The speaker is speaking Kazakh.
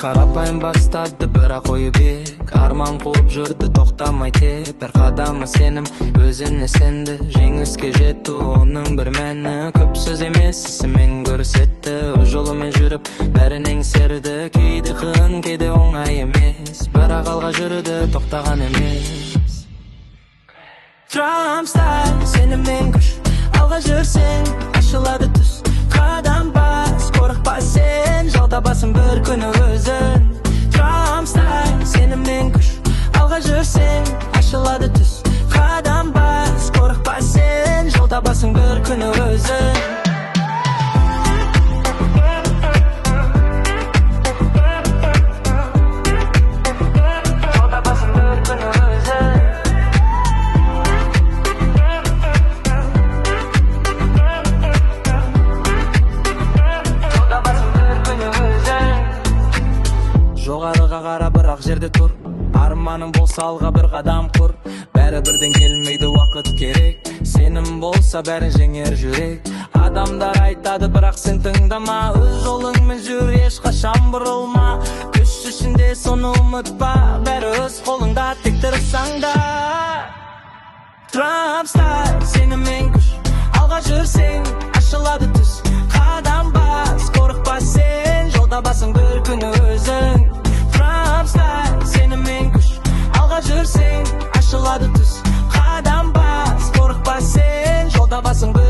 Карапайым бастады бірақ ойы бек, арман қуып жүрді тоқтамай тек. Бір қадамы сенім, өзіне сенді, жеңіске жетті оның бір мәні. Көп сөз емес ісімен көрсетті, өз жолымен жүріп бәрін еңсерді. Кейде қиын, кейде оңай емес, бірақ алға жүрді, тоқтаған емес. Trump style, сеніммен күш, алға жүрсең ашылады түс. Қадам бас, қорықпа сен, жол табасың бір күні өзің. Trump style, сеніммен күш, алға жүрсең ашылады түс. Қадам бас, қорықпа сен, жол табасың бір күні өзің. Жоғарыға қара бірақ жерде тұр, арманың болса алға бір қадам құр. Бәрі бірден келмейді, уақыт керек, сенім болса бәрін жеңер жүрек. Адамдар айтады бірақ сен тыңдама, өз жолыңмен жүр, ешқашан бұрылма. Күш ішінде соны ұмытпа, бәрі өз қолыңда, тек тырыссаң да. Trump style, сеніммен күш, алға жүрсең ашылады түс. Қадам бас, қорықпа сен, жол табасың бір күні өзің. Trump style, сеніммен күш, алға жүрсең ашылады түс. Қадам бас, қорықпа сен, жол табасың бір